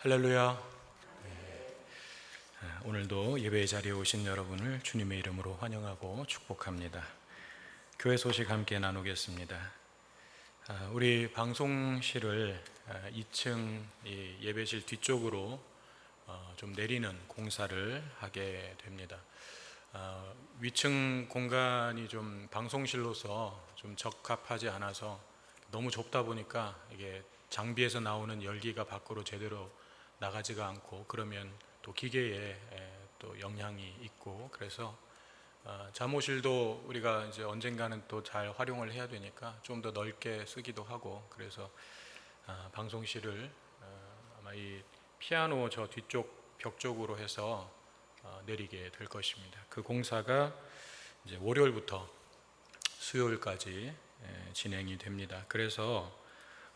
할렐루야. 오늘도 예배의 자리에 오신 여러분을 주님의 이름으로 환영하고 축복합니다. 교회 소식 함께 나누겠습니다. 우리 방송실을 2층 예배실 뒤쪽으로 좀 내리는 공사를 하게 됩니다. 위층 공간이 좀 방송실로서 좀 적합하지 않아서 너무 좁다 보니까 이게 장비에서 나오는 열기가 밖으로 제대로 나가지가 않고, 그러면 또 기계에 또 영향이 있고, 그래서 잠옷실도 우리가 이제 언젠가는 또 잘 활용을 해야 되니까 좀 더 넓게 쓰기도 하고, 그래서 방송실을 아마 이 피아노 저 뒤쪽 벽 쪽으로 해서 내리게 될 것입니다. 그 공사가 이제 월요일부터 수요일까지 진행이 됩니다. 그래서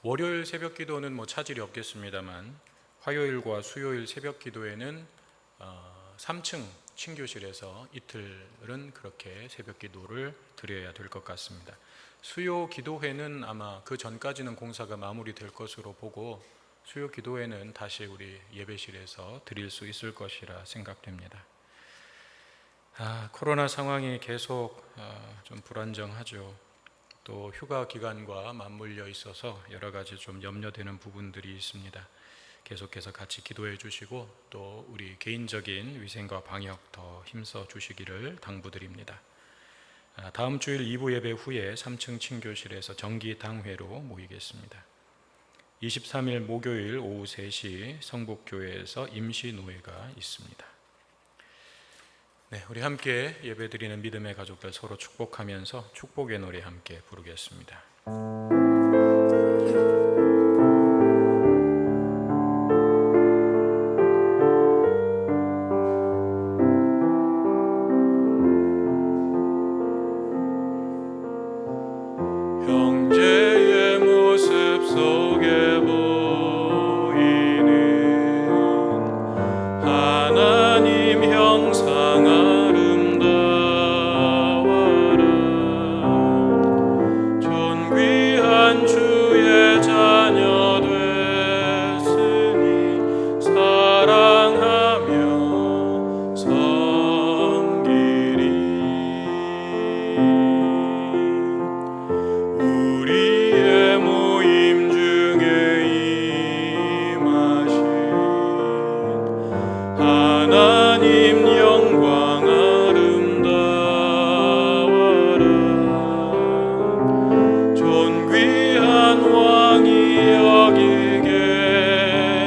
월요일 새벽 기도는 뭐 차질이 없겠습니다만, 화요일과 수요일 새벽 기도에는 3층 친교실에서 이틀은 그렇게 새벽 기도를 드려야 될 것 같습니다. 수요 기도회는 아마 그 전까지는 공사가 마무리될 것으로 보고, 수요 기도회는 다시 우리 예배실에서 드릴 수 있을 것이라 생각됩니다. 코로나 상황이 계속 좀 불안정하죠. 또 휴가 기간과 맞물려 있어서 여러 가지 좀 염려되는 부분들이 있습니다. 계속해서 같이 기도해 주시고, 또 우리 개인적인 위생과 방역 더 힘써 주시기를 당부드립니다. 다음 주일 2부 예배 후에 3층 친교실에서 정기 당회로 모이겠습니다. 23일 목요일 오후 3시 성북교회에서 임시노회가 있습니다. 네, 우리 함께 예배드리는 믿음의 가족들 서로 축복하면서 축복의 노래 함께 부르겠습니다. 형제의 모습 속에 보이는 하나님 형상 아름다워라. 존귀한 주의 자녀 됐으니 사랑하며 섬기리. 우리의 모임 중에 임하신 하나님 영광 아름다워라. 존귀한 왕이 여기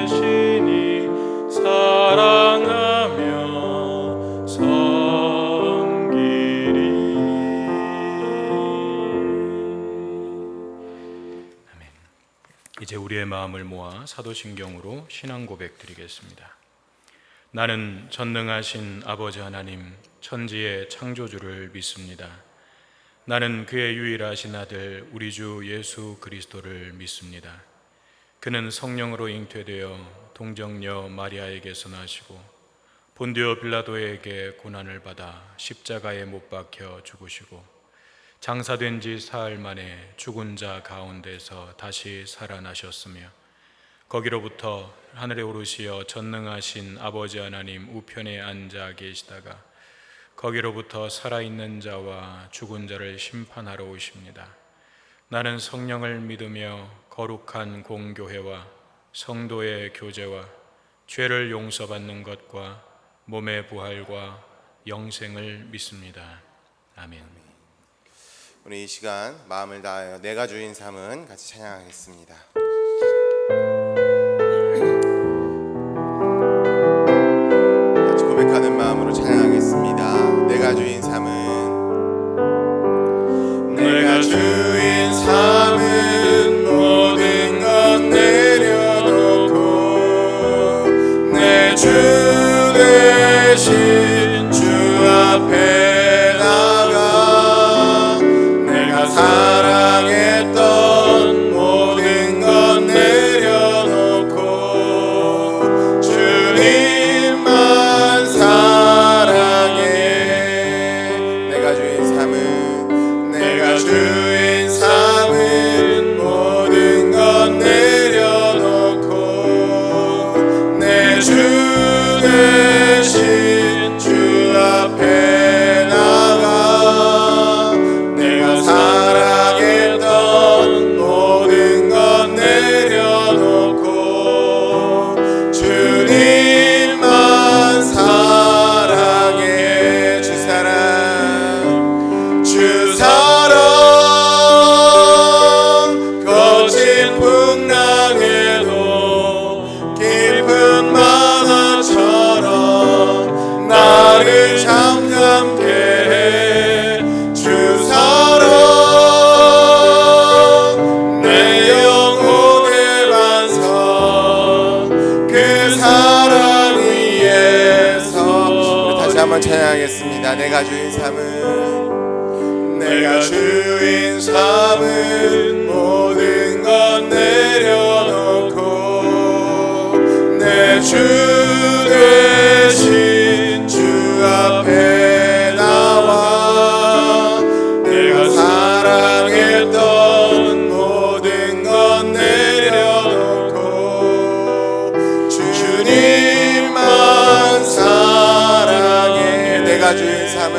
계시니 사랑하며 섬기리. 이제 우리의 마음을 모아 사도신경으로 신앙 고백 드리겠습니다. 나는 전능하신 아버지 하나님, 천지의 창조주를 믿습니다. 나는 그의 유일하신 아들 우리 주 예수 그리스도를 믿습니다. 그는 성령으로 잉태되어 동정녀 마리아에게서 나시고 본디오 빌라도에게 고난을 받아 십자가에 못 박혀 죽으시고 장사된 지 사흘 만에 죽은 자 가운데서 다시 살아나셨으며 거기로부터 하늘에 오르시어 전능하신 아버지 하나님 우편에 앉아 계시다가 거기로부터 살아있는 자와 죽은 자를 심판하러 오십니다. 나는 성령을 믿으며 거룩한 공교회와 성도의 교제와 죄를 용서받는 것과 몸의 부활과 영생을 믿습니다. 아멘. 우리 이 시간 마음을 다하여 내가 주인 삶은 같이 찬양하겠습니다. 같이 고백하는 마음으로 찬양하겠습니다. 내가 주인 삶은, 내가 주인 삶은 모든 것 내려놓고 내 주 대신 주 앞에 나가 내가 사랑했던 모든 것 내려놓고 주님만 사랑해. 내가 주인 삶은, 내가 주인 삶은 모든 것 내려놓고 찬양하겠습니다. 내가 주인 삼은 내가 주인 삼은 모든 것 내려놓고 내 주 대신 주 앞에 나와 내가 사랑했던 모든 것 내려놓고 주님만 사랑해. 내가 주인 삼은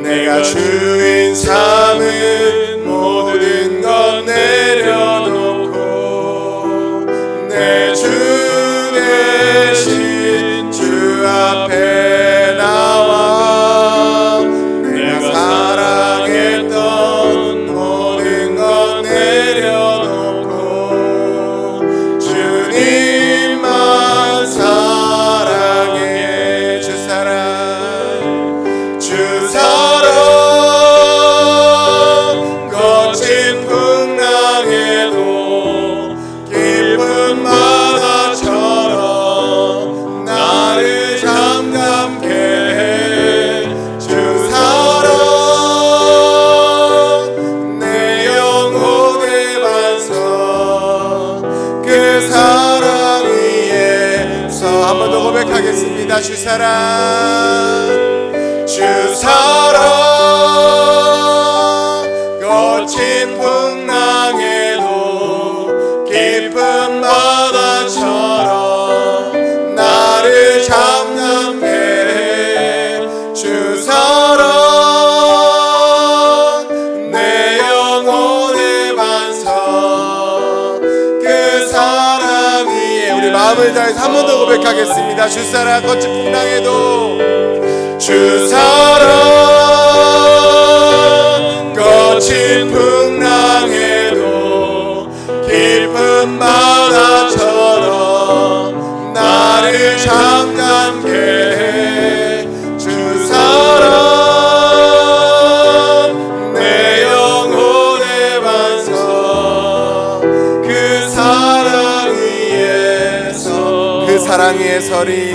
내가 주인 삼은 모든 것 내려놓고 내 주 대신 주 앞에 나와 내가 사랑했던 모든 것 내려놓고 주님만 사랑해. 주 사랑 거친 풍랑에도 깊은 바다처럼 나를 잠잠케 해. 주 사랑 내 영혼의 반석 그 사랑 위에서 한 번 더 고백하겠습니다. 주 사랑 거친 풍랑에도 깊은 바다처럼 나를 잠잠케 해. 주 사랑 내 영혼의 반석 그 사랑 위에 우리 마음을 다해서 한 번 더 고백하겠습니다. 주 사랑 거친 풍랑에도 주 사랑 거친 풍랑에도 깊은 바다처럼 나를 잠잠케 해. 주 사랑 내 영혼의 반석 그 사랑 위에서 그 사랑 위에 서리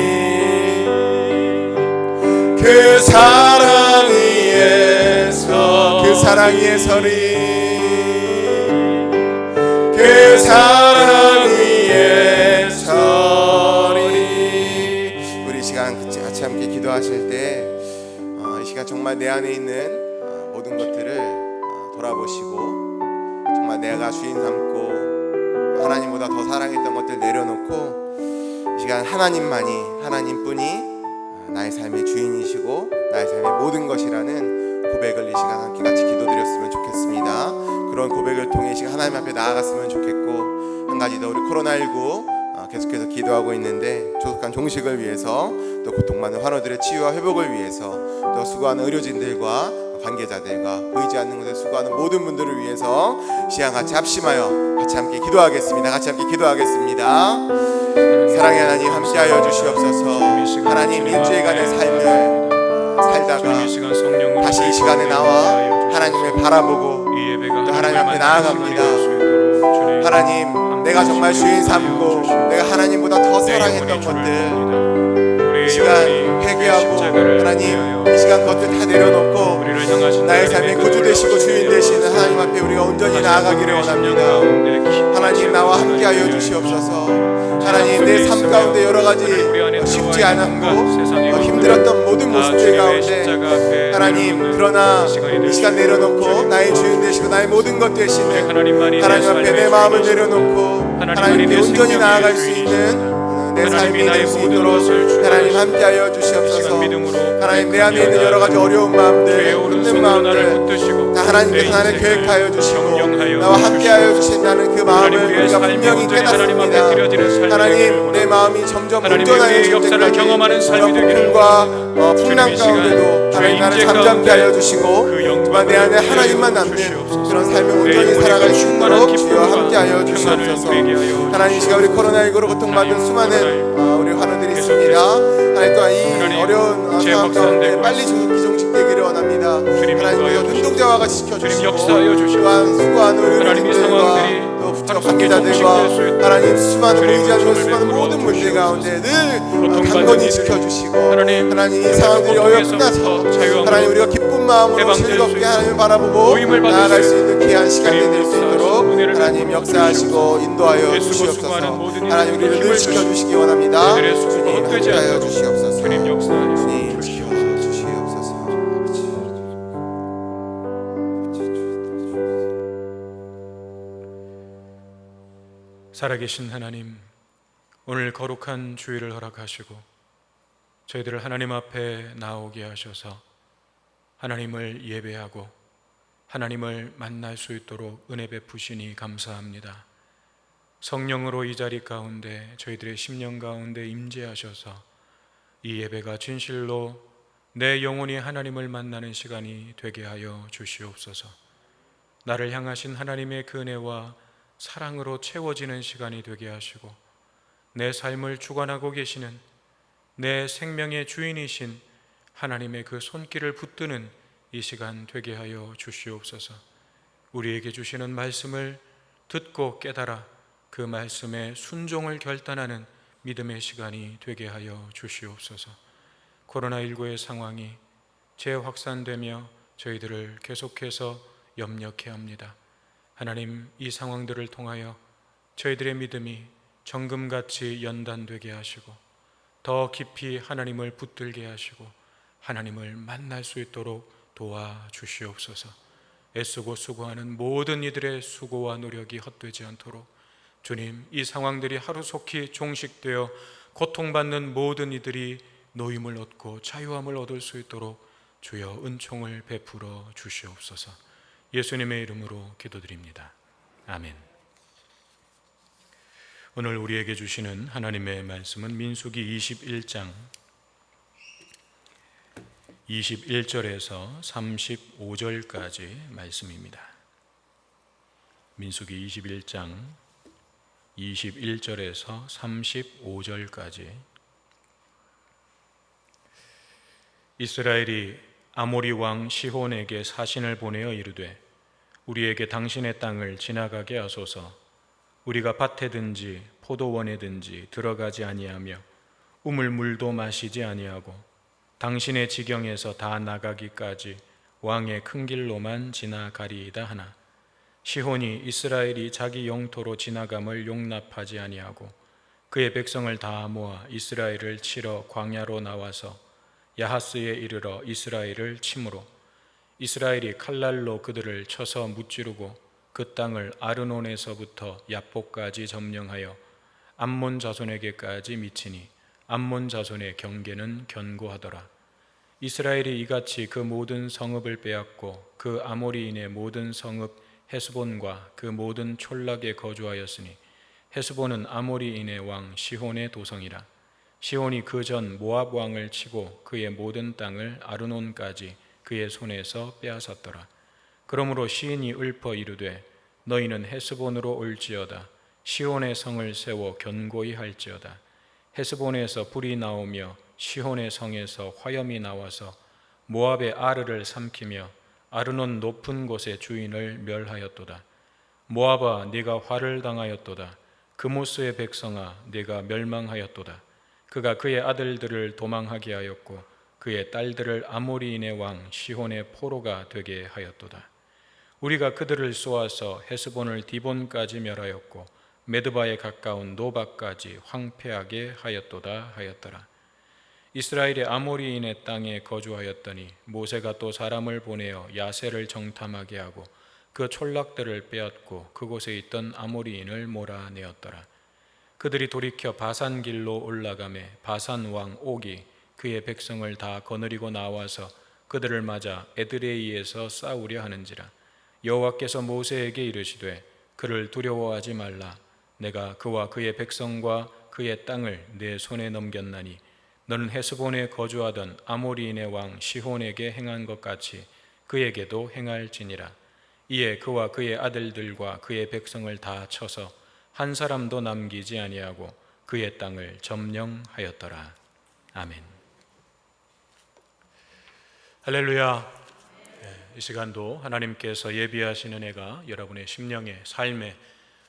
그 사랑 위에서 그 사랑 위에 서리 그 사랑 위에 서리. 우리 시간 같이 함께 기도하실 때 이 시간 정말 내 안에 있는 모든 것들을 돌아보시고 정말 내가 주인 삼고 하나님보다 더 사랑했던 것들 내려놓고 이 시간 하나님뿐이 나의 삶의 주인이시고 나의 삶의 모든 것이라는 고백을 이 시간 함께 같이 기도드렸으면 좋겠습니다. 그런 고백을 통해 이 시간 하나님 앞에 나아갔으면 좋겠고, 한 가지 더 우리 코로나19 계속해서 기도하고 있는데 조속한 종식을 위해서, 또 고통받는 환우들의 치유와 회복을 위해서, 또 수고하는 의료진들과 관계자들과 보이지 않는 곳에 수고하는 모든 분들을 위해서 시간 같이 합심하여 같이 함께 기도하겠습니다. 같이 함께 기도하겠습니다. 사랑의 하나님 함께하여 주시옵소서. 하나님 일주일간의 삶을 살다가 다시 이 시간에 나와 하나님을 바라보고 또 하나님 앞에 나아갑니다. 하나님, 내가 정말 주인 삼고 내가 하나님보다 더 사랑했던 것들 이 시간 회개하고 하나님 이 시간 것들 다 내려놓고 나의 삶의 구주 되시고 주인 되시는 하나님 앞에 우리가 온전히 나아가기를 원합니다. 하나님, 나와 함께하여 주시옵소서. 하나님, 내 삶 가운데 여러 가지 쉽지 않았고 힘들었던 모든 모습들 가운데 하나님, 그러나 이 시간 내려놓고 나의 주인 되시고 나의 모든 것 되시는 하나님 앞에 내 마음을 내려놓고 하나님께 온전히 나아갈 수 있는 내 삶이 될 수 있도록 하나님 함께하여 주시옵소서. 하나님, 내 안에 있는 여러 가지 어려운 마음들, 힘든 마음들 다 하나님께서 나를 계획하여 주시고 나와 함께하여 주신다는 그 마음을 우리가 분명히 깨닫습니다. 하나님, 내 마음이 점점 온전하여질 때까지 폭풍과 풍랑 가운데도 하나님 나를 잠잠케 하여 주시고 또한 내 안에 하나님만 남는 그런 삶을 온전히 살아갈 수 있도록 주여 함께하여 주시옵소서. 하나님, 이 시간 우리 코로나19로 고통받는 수많은 우리 환우들이 있습니다. 하나님, 또한 이 어려운 상황 가운데 빨리 종식되기를 원합니다. 주님 하나님 우리가 인도하여 눈동자와 같이 주님 지켜주시고 역사하여 주시옵소서. 또한 수고하는 하나님 이 상황들이 의료진들과 또 부처 하루속히 관계자들과 종식될 수 있도록 하나님 수많은 주님 보이지 않는 은총을 수많은 베풀어 모든 문제 주시옵소서. 가운데 늘 고통받는 강건히 이들이 지켜주시고 하나님 이 상황들이 어여 끝나서 자유함으로 하나님 우리가 기쁜 마음으로 해방될 수 즐겁게 있도록 하나님을 바라보고 모임을 받을 나아갈 수 수 있는 귀한 시간이 주님 될 수 역사하시고 있도록 은혜를 하나님 베풀어 역사하시고 인도하여 애쓰고 주시옵소서. 수고하는 모든 하나님 우리를 늘 힘을 주시고 지켜주시기 원합니다. 그들의 수고가 주님 헛되지 함께하여 않도록 주시옵소서. 주님 역사하여 주님 주시옵소서. 주시옵소서. 살아계신 하나님, 오늘 거룩한 주일을 허락하시고 저희들을 하나님 앞에 나오게 하셔서 하나님을 예배하고 하나님을 만날 수 있도록 은혜 베푸시니 감사합니다. 성령으로 이 자리 가운데 저희들의 심령 가운데 임재하셔서 이 예배가 진실로 내 영혼이 하나님을 만나는 시간이 되게 하여 주시옵소서. 나를 향하신 하나님의 그 은혜와 사랑으로 채워지는 시간이 되게 하시고 내 삶을 주관하고 계시는 내 생명의 주인이신 하나님의 그 손길을 붙드는 이 시간 되게 하여 주시옵소서. 우리에게 주시는 말씀을 듣고 깨달아 그 말씀에 순종을 결단하는 믿음의 시간이 되게 하여 주시옵소서. 코로나19의 상황이 재확산되며 저희들을 계속해서 염려케 합니다. 하나님, 이 상황들을 통하여 저희들의 믿음이 정금같이 연단되게 하시고 더 깊이 하나님을 붙들게 하시고 하나님을 만날 수 있도록 도와주시옵소서. 애쓰고 수고하는 모든 이들의 수고와 노력이 헛되지 않도록 주님, 이 상황들이 하루속히 종식되어 고통받는 모든 이들이 노임을 얻고 자유함을 얻을 수 있도록 주여 은총을 베풀어 주시옵소서. 예수님의 이름으로 기도드립니다. 아멘. 오늘 우리에게 주시는 하나님의 말씀은 민수기 21장 21절에서 35절까지 말씀입니다. 민수기 21장 21절에서 35절까지. 이스라엘이 아모리 왕 시혼에게 사신을 보내어 이르되 우리에게 당신의 땅을 지나가게 하소서. 우리가 밭에든지 포도원에든지 들어가지 아니하며 우물물도 마시지 아니하고 당신의 지경에서 다 나가기까지 왕의 큰 길로만 지나가리이다 하나 시혼이 이스라엘이 자기 영토로 지나감을 용납하지 아니하고 그의 백성을 다 모아 이스라엘을 치러 광야로 나와서 야하스에 이르러 이스라엘을 치므로 이스라엘이 칼날로 그들을 쳐서 무찌르고 그 땅을 아르논에서부터 야포까지 점령하여 암몬 자손에게까지 미치니 암몬 자손의 경계는 견고하더라. 이스라엘이 이같이 그 모든 성읍을 빼앗고 그 아모리인의 모든 성읍 헤스본과 그 모든 촌락에 거주하였으니 헤스본은 아모리인의 왕 시혼의 도성이라. 시혼이 그 전 모압 왕을 치고 그의 모든 땅을 아르논까지 그의 손에서 빼앗았더라. 그러므로 시인이 읊어 이르되 너희는 헤스본으로 올지어다. 시혼의 성을 세워 견고히 할지어다. 헤스본에서 불이 나오며 시혼의 성에서 화염이 나와서 모압의 아르를 삼키며 아르논 높은 곳의 주인을 멸하였도다. 모압아, 네가 화를 당하였도다. 그모스의 백성아, 네가 멸망하였도다. 그가 그의 아들들을 도망하게 하였고 그의 딸들을 아모리인의 왕 시혼의 포로가 되게 하였도다. 우리가 그들을 쏘아서 헤스본을 디본까지 멸하였고 메드바에 가까운 노바까지 황폐하게 하였도다 하였더라. 이스라엘이 아모리인의 땅에 거주하였더니 모세가 또 사람을 보내어 야세를 정탐하게 하고 그 촌락들을 빼앗고 그곳에 있던 아모리인을 몰아내었더라. 그들이 돌이켜 바산 길로 올라가매 바산 왕 옥이 그의 백성을 다 거느리고 나와서 그들을 맞아 에드레이에서 싸우려 하는지라. 여호와께서 모세에게 이르시되 그를 두려워하지 말라. 내가 그와 그의 백성과 그의 땅을 내 손에 넘겼나니 너는 헤스본에 거주하던 아모리인의 왕 시혼에게 행한 것 같이 그에게도 행할지니라. 이에 그와 그의 아들들과 그의 백성을 다 쳐서 한 사람도 남기지 아니하고 그의 땅을 점령하였더라. 아멘. 할렐루야. 이 시간도 하나님께서 예비하신 은혜가 여러분의 심령의 삶의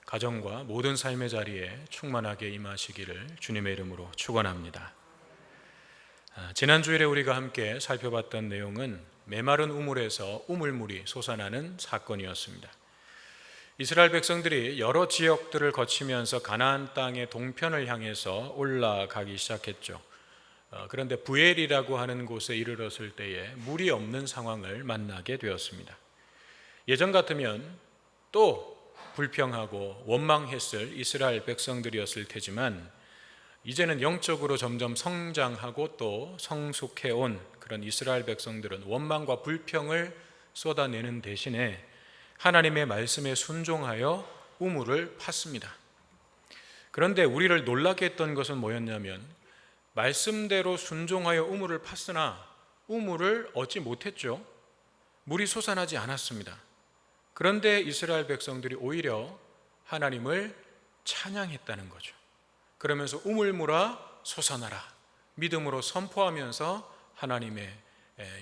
가정과 모든 삶의 자리에 충만하게 임하시기를 주님의 이름으로 축원합니다. 지난 주일에 우리가 함께 살펴봤던 내용은 메마른 우물에서 우물물이 솟아나는 사건이었습니다. 이스라엘 백성들이 여러 지역들을 거치면서 가나안 땅의 동편을 향해서 올라가기 시작했죠. 그런데 부엘이라고 하는 곳에 이르렀을 때에 물이 없는 상황을 만나게 되었습니다. 예전 같으면 또 불평하고 원망했을 이스라엘 백성들이었을 테지만 이제는 영적으로 점점 성장하고 또 성숙해온 그런 이스라엘 백성들은 원망과 불평을 쏟아내는 대신에 하나님의 말씀에 순종하여 우물을 팠습니다. 그런데 우리를 놀라게 했던 것은 뭐였냐면 말씀대로 순종하여 우물을 팠으나 우물을 얻지 못했죠. 물이 솟아나지 않았습니다. 그런데 이스라엘 백성들이 오히려 하나님을 찬양했다는 거죠. 그러면서 우물물아 솟아나라 믿음으로 선포하면서 하나님의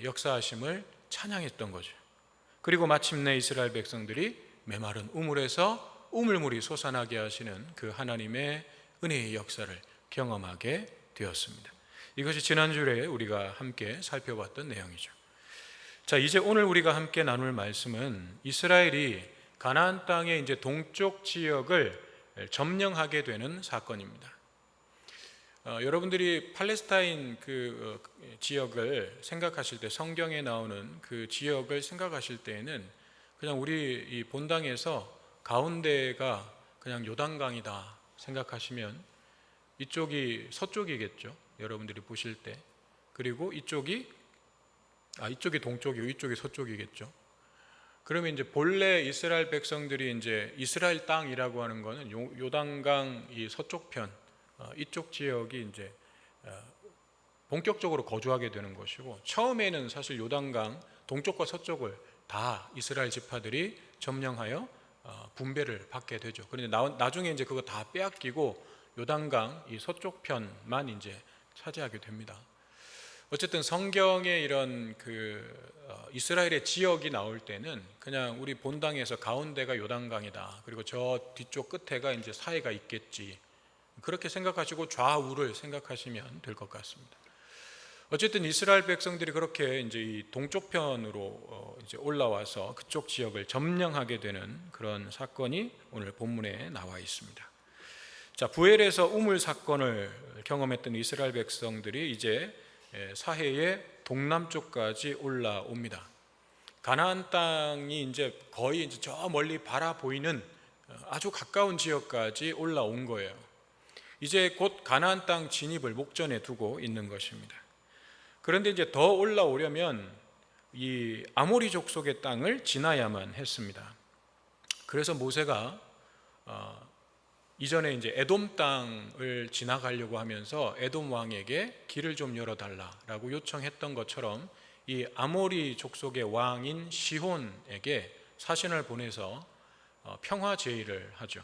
역사하심을 찬양했던 거죠. 그리고 마침내 이스라엘 백성들이 메마른 우물에서 우물물이 솟아나게 하시는 그 하나님의 은혜의 역사를 경험하게 되었습니다. 이것이 지난주에 우리가 함께 살펴봤던 내용이죠. 자, 이제 오늘 우리가 함께 나눌 말씀은 이스라엘이 가나안 땅의 이제 동쪽 지역을 점령하게 되는 사건입니다. 여러분들이 팔레스타인 그 지역을 생각하실 때, 성경에 나오는 그 지역을 생각하실 때에는 그냥 우리 이 본당에서 가운데가 그냥 요단강이다 생각하시면 이쪽이 서쪽이겠죠. 여러분들이 보실 때. 그리고 이쪽이 동쪽이고 이쪽이 서쪽이겠죠. 그러면 이제 본래 이스라엘 백성들이 이제 이스라엘 땅이라고 하는 거는 요단강 이 서쪽편 이쪽 지역이 이제 본격적으로 거주하게 되는 것이고, 처음에는 사실 요단강 동쪽과 서쪽을 다 이스라엘 지파들이 점령하여 분배를 받게 되죠. 그런데 나중에 이제 그거 다 빼앗기고 요단강 이 서쪽편만 이제 차지하게 됩니다. 어쨌든 성경에 이런 이스라엘의 지역이 나올 때는 그냥 우리 본당에서 가운데가 요단강이다, 그리고 저 뒤쪽 끝에가 이제 사해가 있겠지, 그렇게 생각하시고 좌우를 생각하시면 될 것 같습니다. 어쨌든 이스라엘 백성들이 그렇게 이제 이 동쪽편으로 이제 올라와서 그쪽 지역을 점령하게 되는 그런 사건이 오늘 본문에 나와 있습니다. 자, 부엘에서 우물 사건을 경험했던 이스라엘 백성들이 이제 사해의 동남쪽까지 올라옵니다. 가나안 땅이 이제 거의 이제 저 멀리 바라보이는 아주 가까운 지역까지 올라온 거예요. 이제 곧 가나안 땅 진입을 목전에 두고 있는 것입니다. 그런데 이제 더 올라오려면 이 아모리 족속의 땅을 지나야만 했습니다. 그래서 모세가 이전에 이제 에돔 땅을 지나가려고 하면서 에돔 왕에게 길을 좀 열어달라라고 요청했던 것처럼 이 아모리 족속의 왕인 시혼에게 사신을 보내서 평화 제의를 하죠.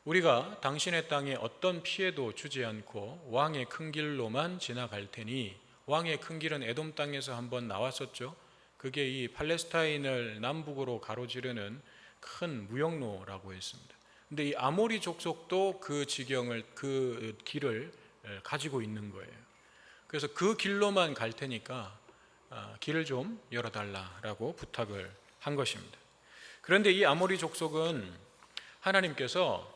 우리가 당신의 땅에 어떤 피해도 주지 않고 왕의 큰 길로만 지나갈 테니, 왕의 큰 길은 에돔 땅에서 한번 나왔었죠. 그게 이 팔레스타인을 남북으로 가로지르는 큰 무역로라고 했습니다. 근데 이 아모리 족속도 그 지경을, 그 길을 가지고 있는 거예요. 그래서 그 길로만 갈 테니까 길을 좀 열어달라라고 부탁을 한 것입니다. 그런데 이 아모리 족속은 하나님께서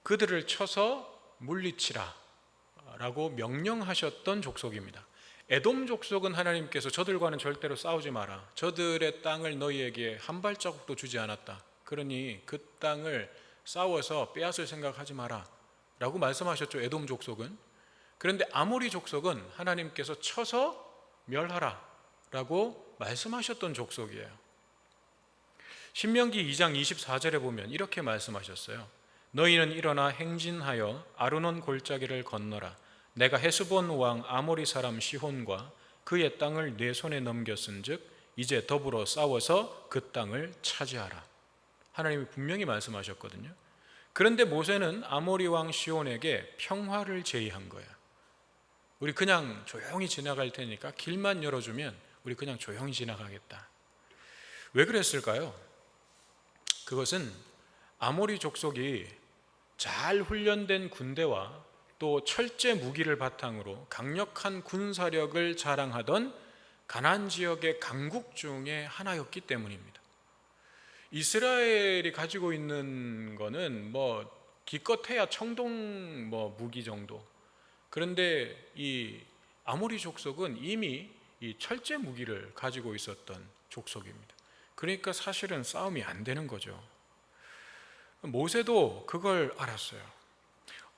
그들을 쳐서 물리치라 라고 명령하셨던 족속입니다. 에돔 족속은 하나님께서 저들과는 절대로 싸우지 마라, 저들의 땅을 너희에게 한 발자국도 주지 않았다, 그러니 그 땅을 싸워서 빼앗을 생각하지 마라 라고 말씀하셨죠, 에돔 족속은. 그런데 아모리 족속은 하나님께서 쳐서 멸하라 라고 말씀하셨던 족속이에요. 신명기 2장 24절에 보면 이렇게 말씀하셨어요. 너희는 일어나 행진하여 아르논 골짜기를 건너라. 내가 헤스본 왕 아모리 사람 시혼과 그의 땅을 내 손에 넘겼은즉 이제 더불어 싸워서 그 땅을 차지하라. 하나님이 분명히 말씀하셨거든요. 그런데 모세는 아모리 왕 시혼에게 평화를 제의한 거야. 우리 그냥 조용히 지나갈 테니까 길만 열어주면 우리 그냥 조용히 지나가겠다. 왜 그랬을까요? 그것은 아모리 족속이 잘 훈련된 군대와 또 철제 무기를 바탕으로 강력한 군사력을 자랑하던 가나안 지역의 강국 중에 하나였기 때문입니다. 이스라엘이 가지고 있는 거는 기껏해야 청동 무기 정도. 그런데 이 아모리 족속은 이미 이 철제 무기를 가지고 있었던 족속입니다. 그러니까 사실은 싸움이 안 되는 거죠. 모세도 그걸 알았어요.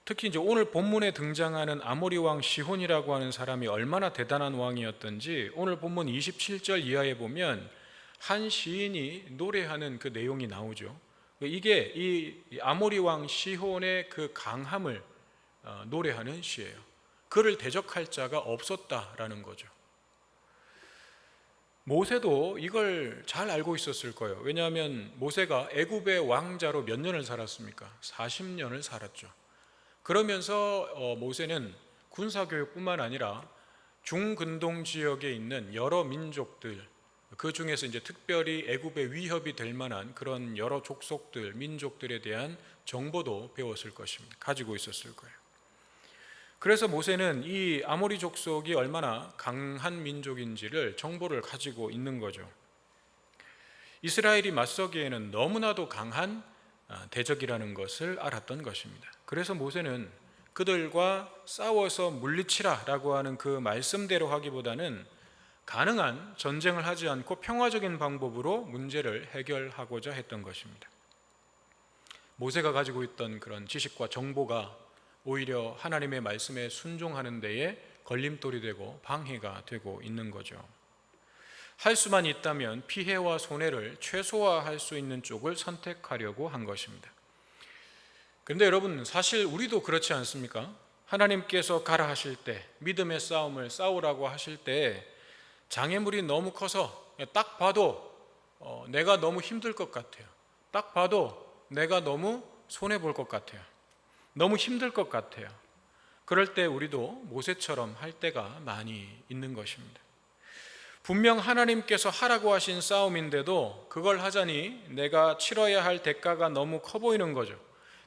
특히 이제 오늘 본문에 등장하는 아모리 왕 시혼이라고 하는 사람이 얼마나 대단한 왕이었던지 오늘 본문 27절 이하에 보면 한 시인이 노래하는 그 내용이 나오죠. 이게 이 아모리 왕 시혼의 그 강함을 노래하는 시예요. 그를 대적할 자가 없었다라는 거죠. 모세도 이걸 잘 알고 있었을 거예요. 왜냐하면 모세가 애굽의 왕자로 몇 년을 살았습니까? 40년을 살았죠. 그러면서 모세는 군사교육뿐만 아니라 중근동 지역에 있는 여러 민족들, 그 중에서 이제 특별히 애굽의 위협이 될 만한 그런 여러 족속들, 민족들에 대한 정보도 배웠을 것입니다. 가지고 있었을 거예요. 그래서 모세는 이 아모리 족속이 얼마나 강한 민족인지를 정보를 가지고 있는 거죠. 이스라엘이 맞서기에는 너무나도 강한 대적이라는 것을 알았던 것입니다. 그래서 모세는 그들과 싸워서 물리치라라고 하는 그 말씀대로 하기보다는 가능한 전쟁을 하지 않고 평화적인 방법으로 문제를 해결하고자 했던 것입니다. 모세가 가지고 있던 그런 지식과 정보가 오히려 하나님의 말씀에 순종하는 데에 걸림돌이 되고 방해가 되고 있는 거죠. 할 수만 있다면 피해와 손해를 최소화할 수 있는 쪽을 선택하려고 한 것입니다. 그런데 여러분, 사실 우리도 그렇지 않습니까? 하나님께서 가라 하실 때, 믿음의 싸움을 싸우라고 하실 때 장애물이 너무 커서 딱 봐도 내가 너무 힘들 것 같아요. 딱 봐도 내가 너무 손해볼 것 같아요. 너무 힘들 것 같아요. 그럴 때 우리도 모세처럼 할 때가 많이 있는 것입니다. 분명 하나님께서 하라고 하신 싸움인데도 그걸 하자니 내가 치러야 할 대가가 너무 커 보이는 거죠.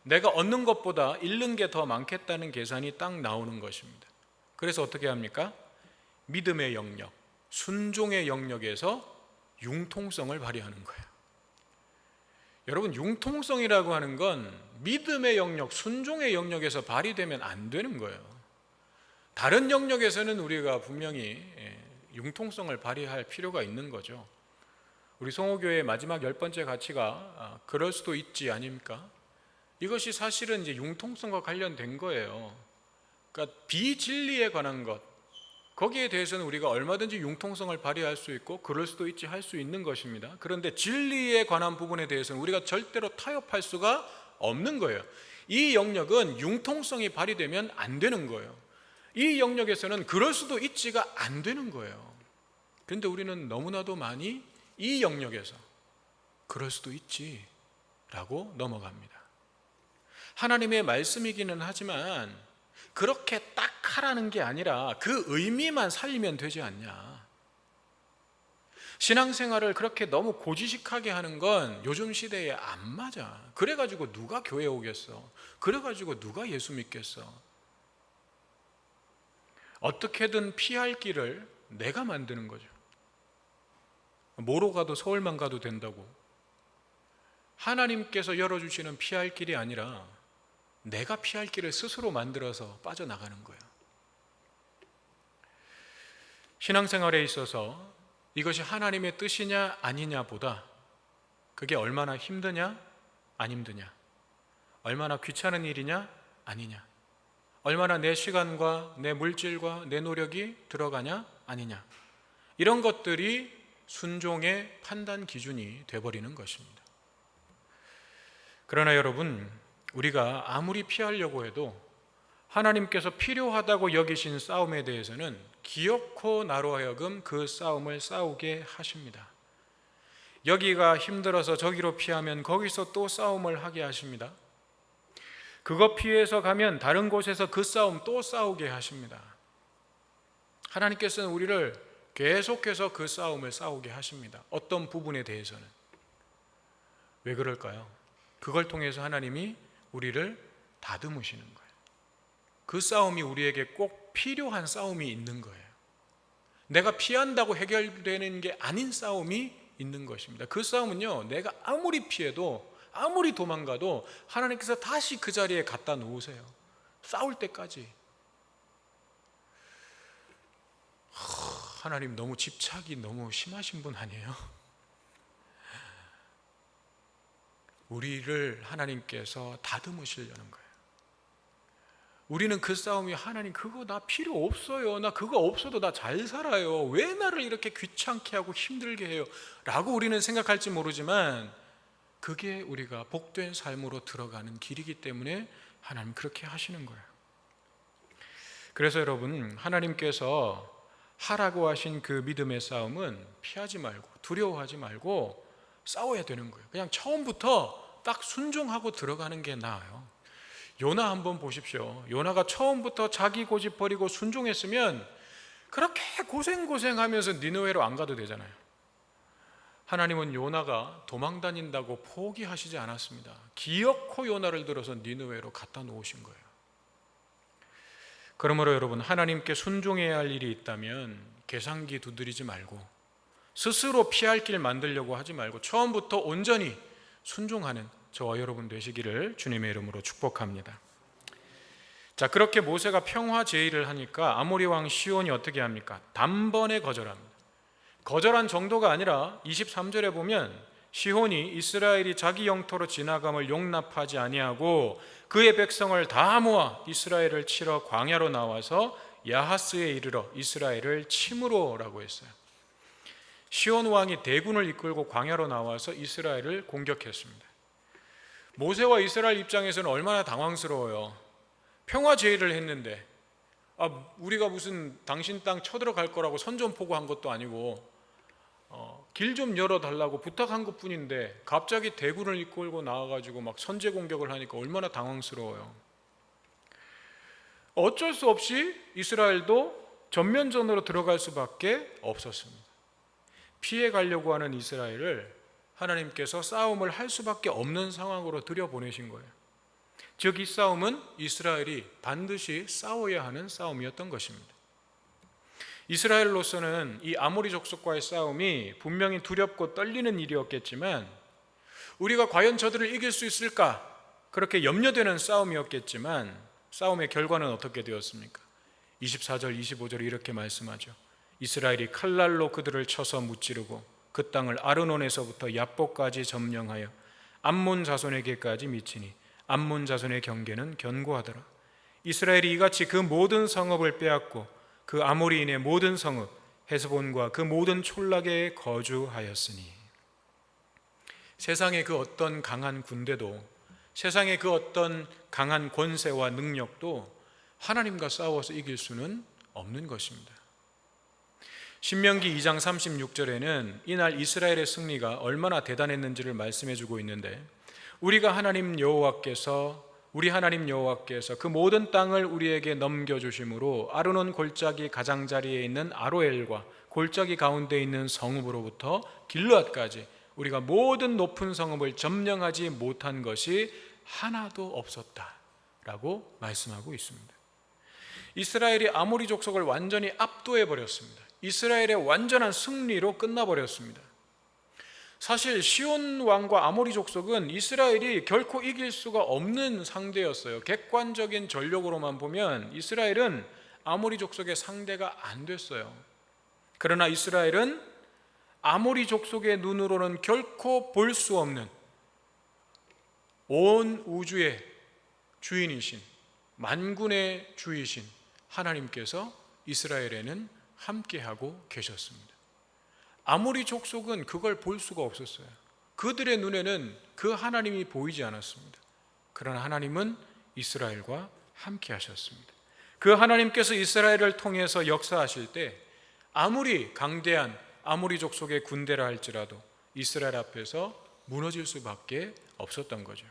내가 얻는 것보다 잃는 게 더 많겠다는 계산이 딱 나오는 것입니다. 그래서 어떻게 합니까? 믿음의 영역, 순종의 영역에서 융통성을 발휘하는 거예요. 여러분, 융통성이라고 하는 건 믿음의 영역, 순종의 영역에서 발휘되면 안 되는 거예요. 다른 영역에서는 우리가 분명히 융통성을 발휘할 필요가 있는 거죠. 우리 성호교회의 마지막 10번째 가치가 그럴 수도 있지 아닙니까? 이것이 사실은 이제 융통성과 관련된 거예요. 그러니까 비진리에 관한 것, 거기에 대해서는 우리가 얼마든지 융통성을 발휘할 수 있고 그럴 수도 있지 할 수 있는 것입니다. 그런데 진리에 관한 부분에 대해서는 우리가 절대로 타협할 수가 없는 거예요. 이 영역은 융통성이 발휘되면 안 되는 거예요. 이 영역에서는 그럴 수도 있지가 안 되는 거예요. 그런데 우리는 너무나도 많이 이 영역에서 그럴 수도 있지라고 넘어갑니다. 하나님의 말씀이기는 하지만 그렇게 딱 하라는 게 아니라 그 의미만 살리면 되지 않냐. 신앙생활을 그렇게 너무 고지식하게 하는 건 요즘 시대에 안 맞아. 그래가지고 누가 교회 오겠어? 그래가지고 누가 예수 믿겠어? 어떻게든 피할 길을 내가 만드는 거죠. 뭐로 가도 서울만 가도 된다고. 하나님께서 열어주시는 피할 길이 아니라 내가 피할 길을 스스로 만들어서 빠져나가는 거예요. 신앙생활에 있어서 이것이 하나님의 뜻이냐 아니냐 보다 그게 얼마나 힘드냐 안 힘드냐, 얼마나 귀찮은 일이냐 아니냐, 얼마나 내 시간과 내 물질과 내 노력이 들어가냐 아니냐, 이런 것들이 순종의 판단 기준이 되어버리는 것입니다. 그러나 여러분, 우리가 아무리 피하려고 해도 하나님께서 필요하다고 여기신 싸움에 대해서는 기어코 나로 하여금 그 싸움을 싸우게 하십니다. 여기가 힘들어서 저기로 피하면 거기서 또 싸움을 하게 하십니다. 그거 피해서 가면 다른 곳에서 그 싸움 또 싸우게 하십니다. 하나님께서는 우리를 계속해서 그 싸움을 싸우게 하십니다. 어떤 부분에 대해서는. 왜 그럴까요? 그걸 통해서 하나님이 우리를 다듬으시는 거예요. 그 싸움이 우리에게 꼭 필요한 싸움이 있는 거예요. 내가 피한다고 해결되는 게 아닌 싸움이 있는 것입니다. 그 싸움은요, 내가 아무리 피해도 아무리 도망가도 하나님께서 다시 그 자리에 갖다 놓으세요. 싸울 때까지. 하나님 너무 집착이 너무 심하신 분 아니에요? 우리를 하나님께서 다듬으시려는 거예요. 우리는 그 싸움이 하나님 그거 나 필요 없어요. 나 그거 없어도 나 잘 살아요. 왜 나를 이렇게 귀찮게 하고 힘들게 해요? 라고 우리는 생각할지 모르지만 그게 우리가 복된 삶으로 들어가는 길이기 때문에 하나님 그렇게 하시는 거예요. 그래서 여러분, 하나님께서 하라고 하신 그 믿음의 싸움은 피하지 말고 두려워하지 말고 싸워야 되는 거예요. 그냥 처음부터 딱 순종하고 들어가는 게 나아요. 요나 한번 보십시오. 요나가 처음부터 자기 고집 버리고 순종했으면 그렇게 고생하면서 니느웨로 안 가도 되잖아요. 하나님은 요나가 도망 다닌다고 포기하시지 않았습니다. 기어코 요나를 들어서 니느웨로 갖다 놓으신 거예요. 그러므로 여러분, 하나님께 순종해야 할 일이 있다면 계산기 두드리지 말고 스스로 피할 길 만들려고 하지 말고 처음부터 온전히 순종하는 저와 여러분 되시기를 주님의 이름으로 축복합니다. 자, 그렇게 모세가 평화 제의를 하니까 아모리 왕 시온이 어떻게 합니까? 단번에 거절합니다. 거절한 정도가 아니라 23절에 보면 시온이 이스라엘이 자기 영토로 지나감을 용납하지 아니하고 그의 백성을 다 모아 이스라엘을 치러 광야로 나와서 야하스에 이르러 이스라엘을 침으로라고 했어요. 시온 왕이 대군을 이끌고 광야로 나와서 이스라엘을 공격했습니다. 모세와 이스라엘 입장에서는 얼마나 당황스러워요. 평화 제의를 했는데 우리가 무슨 당신 땅 쳐들어갈 거라고 선전포고한 것도 아니고 길 좀 열어달라고 부탁한 것뿐인데 갑자기 대군을 이끌고 나와가지고 막 선제 공격을 하니까 얼마나 당황스러워요. 어쩔 수 없이 이스라엘도 전면전으로 들어갈 수밖에 없었습니다. 피해 가려고 하는 이스라엘을 하나님께서 싸움을 할 수밖에 없는 상황으로 들여보내신 거예요. 즉 이 싸움은 이스라엘이 반드시 싸워야 하는 싸움이었던 것입니다. 이스라엘로서는 이 아모리 족속과의 싸움이 분명히 두렵고 떨리는 일이었겠지만 우리가 과연 저들을 이길 수 있을까? 그렇게 염려되는 싸움이었겠지만 싸움의 결과는 어떻게 되었습니까? 24절, 25절에 이렇게 말씀하죠. 이스라엘이 칼날로 그들을 쳐서 무찌르고 그 땅을 아르논에서부터 야복까지 점령하여 암몬 자손에게까지 미치니 암몬 자손의 경계는 견고하더라. 이스라엘이 이같이 그 모든 성읍을 빼앗고 그 아모리인의 모든 성읍 헤스본과 그 모든 촌락에 거주하였으니. 세상의 그 어떤 강한 군대도 세상의 그 어떤 강한 권세와 능력도 하나님과 싸워서 이길 수는 없는 것입니다. 신명기 2장 36절에는 이날 이스라엘의 승리가 얼마나 대단했는지를 말씀해 주고 있는데 우리 하나님 여호와께서 그 모든 땅을 우리에게 넘겨주심으로 아르논 골짜기 가장자리에 있는 아로엘과 골짜기 가운데 있는 성읍으로부터 길르앗까지 우리가 모든 높은 성읍을 점령하지 못한 것이 하나도 없었다라고 말씀하고 있습니다. 이스라엘이 아모리 족속을 완전히 압도해 버렸습니다. 이스라엘의 완전한 승리로 끝나버렸습니다. 사실 시온 왕과 아모리 족속은 이스라엘이 결코 이길 수가 없는 상대였어요. 객관적인 전력으로만 보면 이스라엘은 아모리 족속의 상대가 안 됐어요. 그러나 이스라엘은 아모리 족속의 눈으로는 결코 볼 수 없는 온 우주의 주인이신 만군의 주이신 하나님께서 이스라엘에는 함께하고 계셨습니다. 아모리 족속은 그걸 볼 수가 없었어요. 그들의 눈에는 그 하나님이 보이지 않았습니다. 그러나 하나님은 이스라엘과 함께 하셨습니다. 그 하나님께서 이스라엘을 통해서 역사하실 때 아무리 강대한 아모리 족속의 군대라 할지라도 이스라엘 앞에서 무너질 수밖에 없었던 거죠.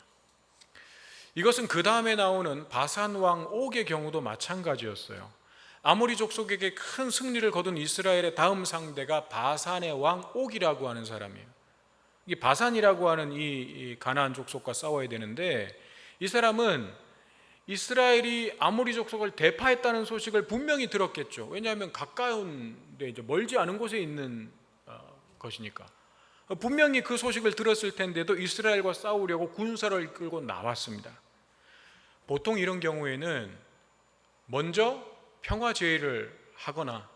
이것은 그 다음에 나오는 바산 왕 옥의 경우도 마찬가지였어요. 아모리 족속에게 큰 승리를 거둔 이스라엘의 다음 상대가 바산의 왕 옥이라고 하는 사람이에요. 이 바산이라고 하는 이 가나안 족속과 싸워야 되는데, 이 사람은 이스라엘이 아모리 족속을 대파했다는 소식을 분명히 들었겠죠. 왜냐하면 가까운데 이제 멀지 않은 곳에 있는 것이니까. 분명히 그 소식을 들었을 텐데도 이스라엘과 싸우려고 군사를 이끌고 나왔습니다. 보통 이런 경우에는 먼저 평화 제의를 하거나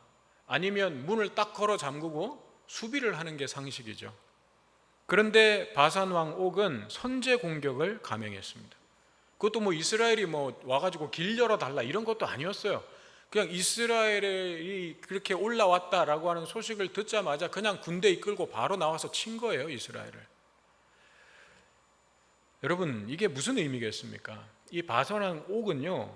아니면 문을 딱 걸어 잠그고 수비를 하는 게 상식이죠. 그런데 바산 왕 옥은 선제 공격을 감행했습니다. 그것도 뭐 이스라엘이 뭐 와가지고 길 열어달라 이런 것도 아니었어요. 그냥 이스라엘이 그렇게 올라왔다라고 하는 소식을 듣자마자 그냥 군대 이끌고 바로 나와서 친 거예요, 이스라엘을. 여러분, 이게 무슨 의미겠습니까? 이 바산 왕 옥은요,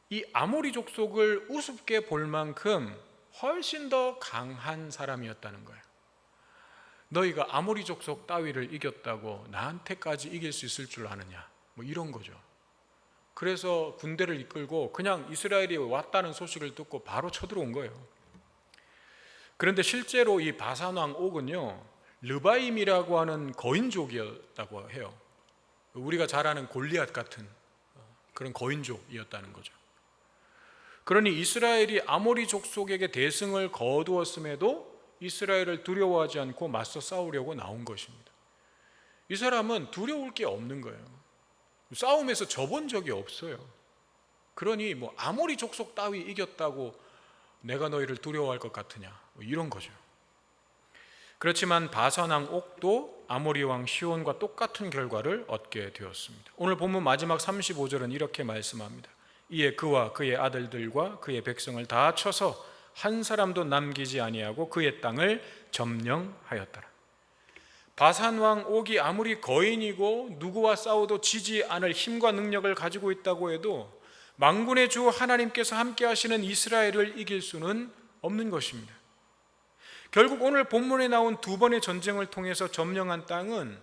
이 아모리 족속을 우습게 볼 만큼 훨씬 더 강한 사람이었다는 거예요. 너희가 아모리 족속 따위를 이겼다고 나한테까지 이길 수 있을 줄 아느냐, 뭐 이런 거죠. 그래서 군대를 이끌고 그냥 이스라엘이 왔다는 소식을 듣고 바로 쳐들어온 거예요. 그런데 실제로 이 바산 왕 옥은요, 르바임이라고 하는 거인족이었다고 해요. 우리가 잘 아는 골리앗 같은 그런 거인족이었다는 거죠. 그러니 이스라엘이 아모리 족속에게 대승을 거두었음에도 이스라엘을 두려워하지 않고 맞서 싸우려고 나온 것입니다. 이 사람은 두려울 게 없는 거예요. 싸움에서 져본 적이 없어요. 그러니 뭐 아모리 족속 따위 이겼다고 내가 너희를 두려워할 것 같으냐, 뭐 이런 거죠. 그렇지만 바산 왕 옥도 아모리 왕 시온과 똑같은 결과를 얻게 되었습니다. 오늘 본문 마지막 35절은 이렇게 말씀합니다. 이에 그와 그의 아들들과 그의 백성을 다 쳐서 한 사람도 남기지 아니하고 그의 땅을 점령하였더라. 바산 왕 옥이 아무리 거인이고 누구와 싸워도 지지 않을 힘과 능력을 가지고 있다고 해도 만군의 주 하나님께서 함께 하시는 이스라엘을 이길 수는 없는 것입니다. 결국 오늘 본문에 나온 두 번의 전쟁을 통해서 점령한 땅은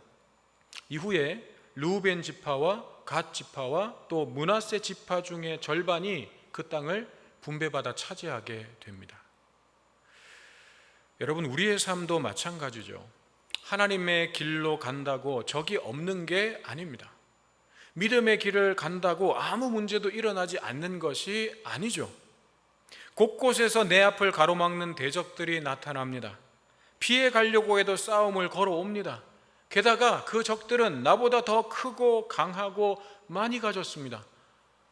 이후에 르우벤 지파와 갓 지파와 또 므낫세 지파 중에 절반이 그 땅을 분배받아 차지하게 됩니다. 여러분, 우리의 삶도 마찬가지죠. 하나님의 길로 간다고 적이 없는 게 아닙니다. 믿음의 길을 간다고 아무 문제도 일어나지 않는 것이 아니죠. 곳곳에서 내 앞을 가로막는 대적들이 나타납니다. 피해 가려고 해도 싸움을 걸어옵니다. 게다가 그 적들은 나보다 더 크고 강하고 많이 가졌습니다.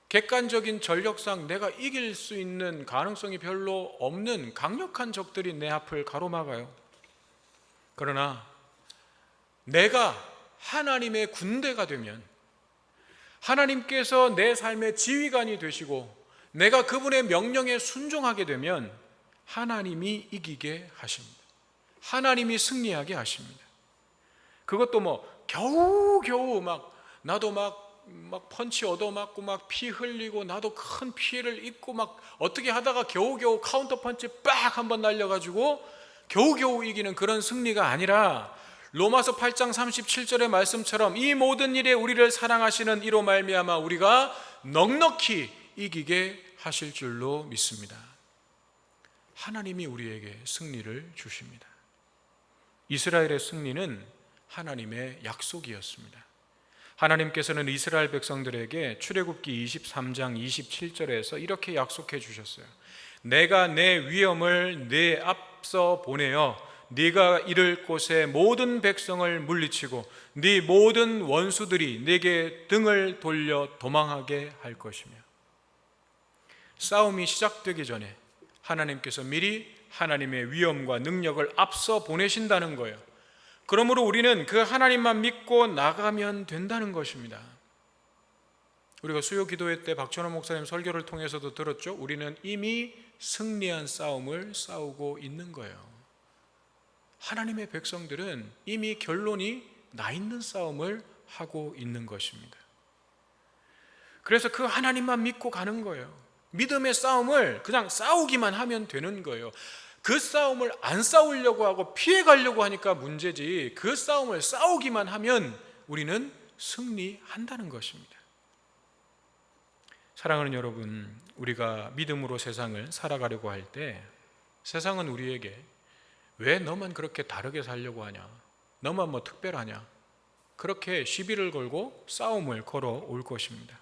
객관적인 전력상 내가 이길 수 있는 가능성이 별로 없는 강력한 적들이 내 앞을 가로막아요. 그러나 내가 하나님의 군대가 되면, 하나님께서 내 삶의 지휘관이 되시고 내가 그분의 명령에 순종하게 되면 하나님이 이기게 하십니다. 하나님이 승리하게 하십니다. 그것도 뭐 겨우겨우 나도 막 펀치 얻어맞고 막 피 흘리고 나도 큰 피해를 입고 막 어떻게 하다가 겨우겨우 카운터 펀치 빡 한번 날려가지고 겨우겨우 이기는 그런 승리가 아니라, 로마서 8장 37절의 말씀처럼 이 모든 일에 우리를 사랑하시는 이로 말미암아 우리가 넉넉히 이기게 하실 줄로 믿습니다. 하나님이 우리에게 승리를 주십니다. 이스라엘의 승리는 하나님의 약속이었습니다. 하나님께서는 이스라엘 백성들에게 출애굽기 23장 27절에서 이렇게 약속해 주셨어요. 내가 내 위엄을 네 앞서 보내어 네가 이를 곳에 모든 백성을 물리치고 네 모든 원수들이 네게 등을 돌려 도망하게 할 것이며, 싸움이 시작되기 전에 하나님께서 미리 하나님의 위엄과 능력을 앞서 보내신다는 거예요. 그러므로 우리는 그 하나님만 믿고 나가면 된다는 것입니다. 우리가 수요 기도회 때 박천호 목사님 설교를 통해서도 들었죠. 우리는 이미 승리한 싸움을 싸우고 있는 거예요. 하나님의 백성들은 이미 결론이 나 있는 싸움을 하고 있는 것입니다. 그래서 그 하나님만 믿고 가는 거예요. 믿음의 싸움을 그냥 싸우기만 하면 되는 거예요. 그 싸움을 안 싸우려고 하고 피해가려고 하니까 문제지, 그 싸움을 싸우기만 하면 우리는 승리한다는 것입니다. 사랑하는 여러분, 우리가 믿음으로 세상을 살아가려고 할 때 세상은 우리에게 왜 너만 그렇게 다르게 살려고 하냐, 너만 뭐 특별하냐, 그렇게 시비를 걸고 싸움을 걸어올 것입니다.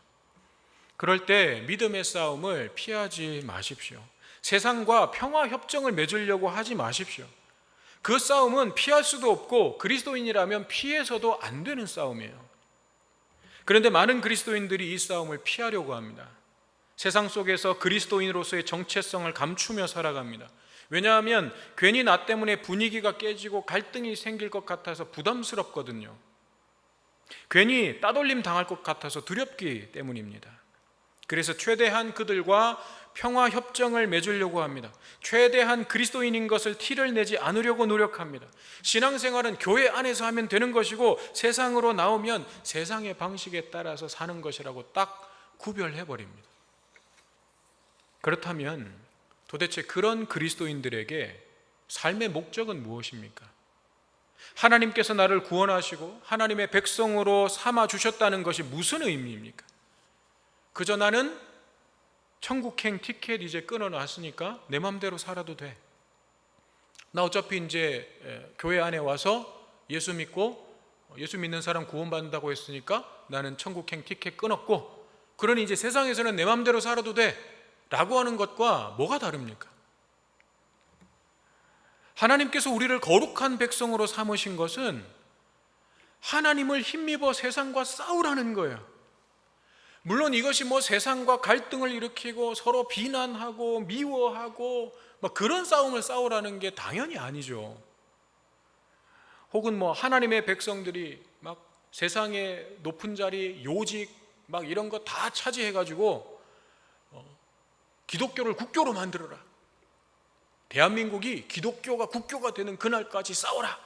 그럴 때 믿음의 싸움을 피하지 마십시오. 세상과 평화 협정을 맺으려고 하지 마십시오. 그 싸움은 피할 수도 없고 그리스도인이라면 피해서도 안 되는 싸움이에요. 그런데 많은 그리스도인들이 이 싸움을 피하려고 합니다. 세상 속에서 그리스도인으로서의 정체성을 감추며 살아갑니다. 왜냐하면 괜히 나 때문에 분위기가 깨지고 갈등이 생길 것 같아서 부담스럽거든요. 괜히 따돌림 당할 것 같아서 두렵기 때문입니다. 그래서 최대한 그들과 평화 협정을 맺으려고 합니다. 최대한 그리스도인인 것을 티를 내지 않으려고 노력합니다. 신앙생활은 교회 안에서 하면 되는 것이고 세상으로 나오면 세상의 방식에 따라서 사는 것이라고 딱 구별해버립니다. 그렇다면 도대체 그런 그리스도인들에게 삶의 목적은 무엇입니까? 하나님께서 나를 구원하시고 하나님의 백성으로 삼아주셨다는 것이 무슨 의미입니까? 그저 나는 천국행 티켓 이제 끊어놨으니까 내 맘대로 살아도 돼. 나 어차피 이제 교회 안에 와서 예수 믿고 예수 믿는 사람 구원받는다고 했으니까 나는 천국행 티켓 끊었고, 그러니 이제 세상에서는 내 맘대로 살아도 돼 라고 하는 것과 뭐가 다릅니까? 하나님께서 우리를 거룩한 백성으로 삼으신 것은 하나님을 힘입어 세상과 싸우라는 거예요. 물론 이것이 뭐 세상과 갈등을 일으키고 서로 비난하고 미워하고 뭐 그런 싸움을 싸우라는 게 당연히 아니죠. 혹은 뭐 하나님의 백성들이 막 세상의 높은 자리, 요직 막 이런 거 다 차지해가지고 기독교를 국교로 만들어라, 대한민국이 기독교가 국교가 되는 그날까지 싸워라,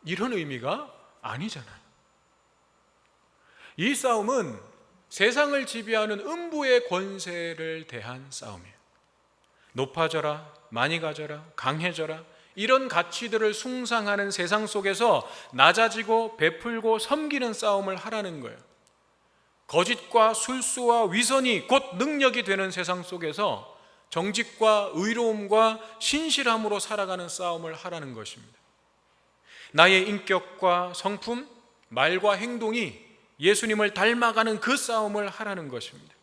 이런 의미가 아니잖아요. 이 싸움은 세상을 지배하는 음부의 권세를 대한 싸움이에요. 높아져라, 많이 가져라, 강해져라, 이런 가치들을 숭상하는 세상 속에서 낮아지고 베풀고 섬기는 싸움을 하라는 거예요. 거짓과 술수와 위선이 곧 능력이 되는 세상 속에서 정직과 의로움과 신실함으로 살아가는 싸움을 하라는 것입니다. 나의 인격과 성품, 말과 행동이 예수님을 닮아가는 그 싸움을 하라는 것입니다.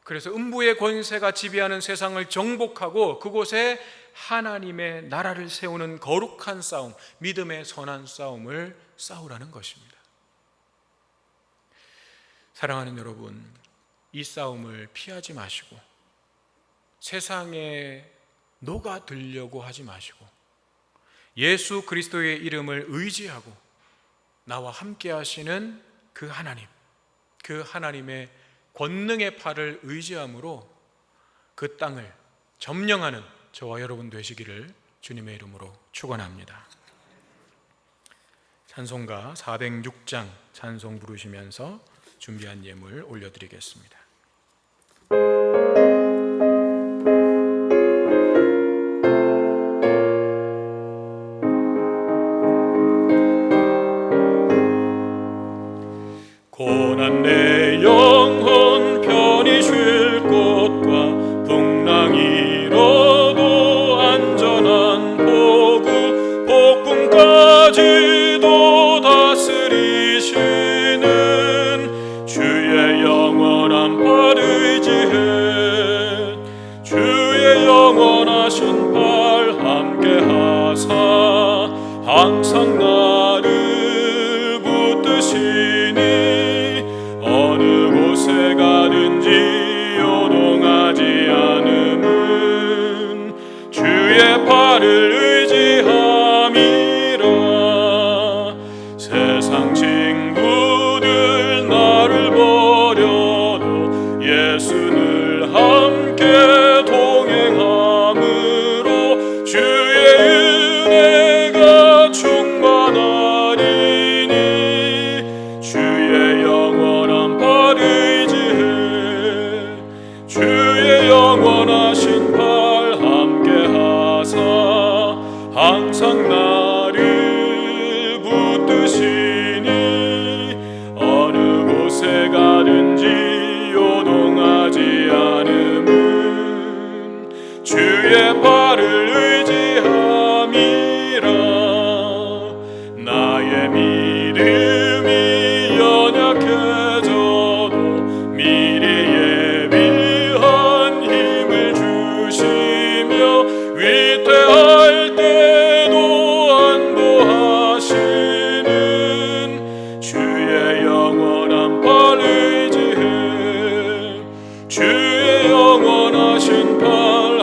그래서 음부의 권세가 지배하는 세상을 정복하고 그곳에 하나님의 나라를 세우는 거룩한 싸움, 믿음의 선한 싸움을 싸우라는 것입니다. 사랑하는 여러분, 이 싸움을 피하지 마시고 세상에 녹아들려고 하지 마시고 예수 그리스도의 이름을 의지하고 나와 함께 하시는 그 하나님, 그 하나님의 권능의 팔을 의지함으로 그 땅을 점령하는 저와 여러분 되시기를 주님의 이름으로 축원합니다. 찬송가 406장 찬송 부르시면서 준비한 예물 올려드리겠습니다. 고난 내 영혼 편히 쉴 곳과 풍랑 잃어도 안전한 보구, 폭풍까지도 다스리시는 주의 영원한 팔 의지해 주의 영원하신 팔 함께하사 항상 나를 붙드시니 어느 곳에 가든지 요동하지 않음은 주의 팔을 의지함이라. 세상 친구들 나를 버려도 예수를 함께 동행함으로 주의 은혜가 충만하리니 주의 영원한 팔 의지해 주의 영원하신 팔 함께하사 항상 나를 붙드시니 어느 곳에 가든지 요동 주의 발을 의지함이라. 나의 믿음이 연약해져도 미리 예비한 힘을 주시며 위태할 때도 안보하시는 주의 영원한 발 의지해 주의 영원하신 발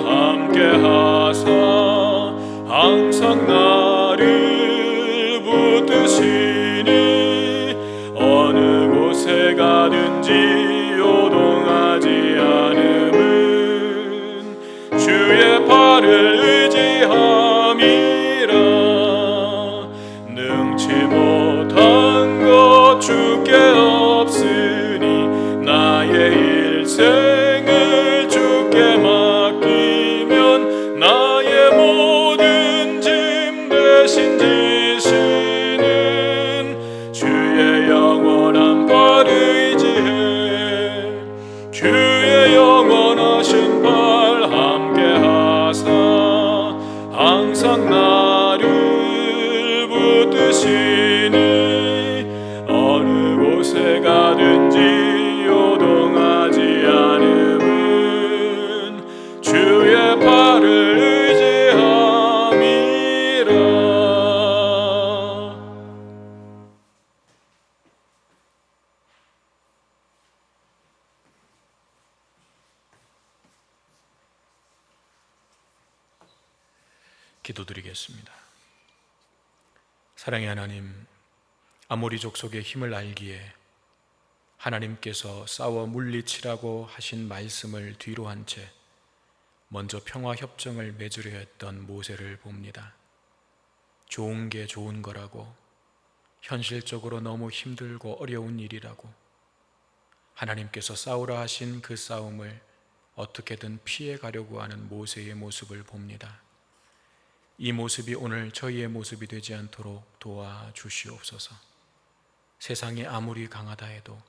함께하사 항상 나를 붙드시니 어느 곳에 가든지 요동하지 않음은 주의 발을 의지함이라. 능치 못한 것 주께 없으니 나의 일생을 주께 맡기면 나의 모든 짐 대신 지시는 주의 영원한 발 의지해 주의 영원하신 발 함께하사 항상 나를 붙드시니 어느 곳에 가든지 요동하지 않음은 주의 발을 의지함이라. 기도드리겠습니다. 사랑의 하나님, 아모리 족속의 힘을 알기에 하나님께서 싸워 물리치라고 하신 말씀을 뒤로 한 채 먼저 평화협정을 맺으려 했던 모세를 봅니다. 좋은 게 좋은 거라고, 현실적으로 너무 힘들고 어려운 일이라고 하나님께서 싸우라 하신 그 싸움을 어떻게든 피해가려고 하는 모세의 모습을 봅니다. 이 모습이 오늘 저희의 모습이 되지 않도록 도와주시옵소서. 세상이 아무리 강하다 해도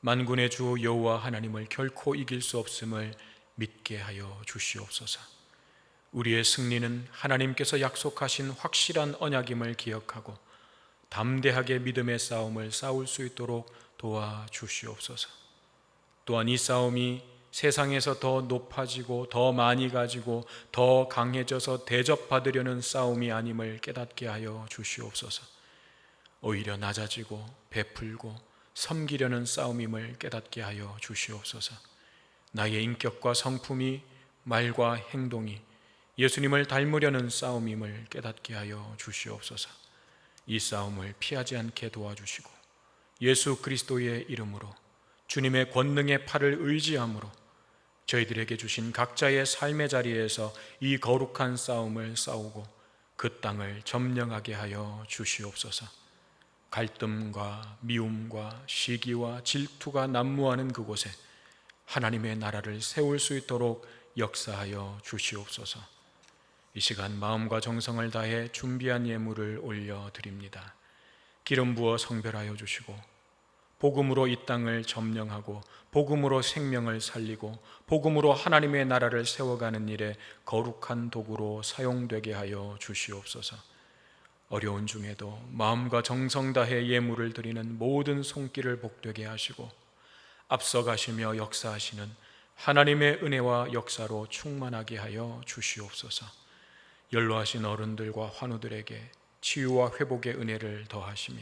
만군의 주 여호와 하나님을 결코 이길 수 없음을 믿게 하여 주시옵소서. 우리의 승리는 하나님께서 약속하신 확실한 언약임을 기억하고 담대하게 믿음의 싸움을 싸울 수 있도록 도와주시옵소서. 또한 이 싸움이 세상에서 더 높아지고 더 많이 가지고 더 강해져서 대접받으려는 싸움이 아님을 깨닫게 하여 주시옵소서. 오히려 낮아지고 베풀고 섬기려는 싸움임을 깨닫게 하여 주시옵소서. 나의 인격과 성품이, 말과 행동이 예수님을 닮으려는 싸움임을 깨닫게 하여 주시옵소서. 이 싸움을 피하지 않게 도와주시고 예수 그리스도의 이름으로 주님의 권능의 팔을 의지함으로 저희들에게 주신 각자의 삶의 자리에서 이 거룩한 싸움을 싸우고 그 땅을 점령하게 하여 주시옵소서. 갈등과 미움과 시기와 질투가 난무하는 그곳에 하나님의 나라를 세울 수 있도록 역사하여 주시옵소서. 이 시간 마음과 정성을 다해 준비한 예물을 올려드립니다. 기름 부어 성별하여 주시고 복음으로 이 땅을 점령하고 복음으로 생명을 살리고 복음으로 하나님의 나라를 세워가는 일에 거룩한 도구로 사용되게 하여 주시옵소서. 어려운 중에도 마음과 정성 다해 예물을 드리는 모든 손길을 복되게 하시고 앞서가시며 역사하시는 하나님의 은혜와 역사로 충만하게 하여 주시옵소서. 연로하신 어른들과 환우들에게 치유와 회복의 은혜를 더하시며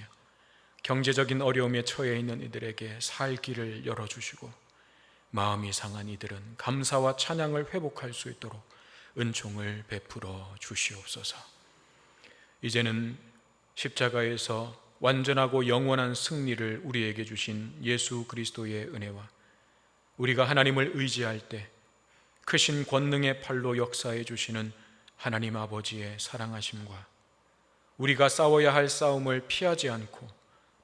경제적인 어려움에 처해 있는 이들에게 살 길을 열어주시고 마음이 상한 이들은 감사와 찬양을 회복할 수 있도록 은총을 베풀어 주시옵소서. 이제는 십자가에서 완전하고 영원한 승리를 우리에게 주신 예수 그리스도의 은혜와 우리가 하나님을 의지할 때 크신 권능의 팔로 역사해 주시는 하나님 아버지의 사랑하심과 우리가 싸워야 할 싸움을 피하지 않고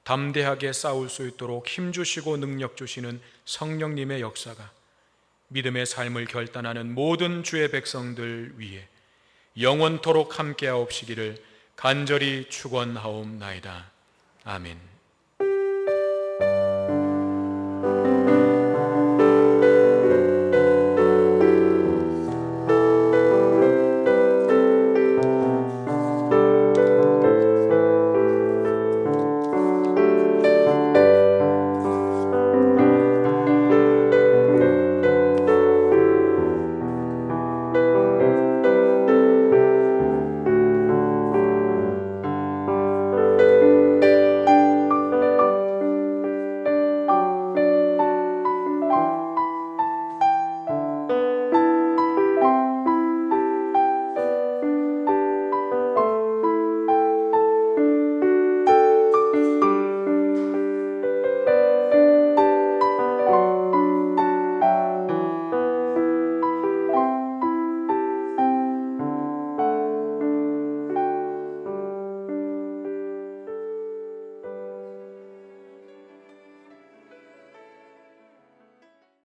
담대하게 싸울 수 있도록 힘주시고 능력 주시는 성령님의 역사가 믿음의 삶을 결단하는 모든 주의 백성들 위에 영원토록 함께하옵시기를 간절히 축원하옵나이다. 아멘.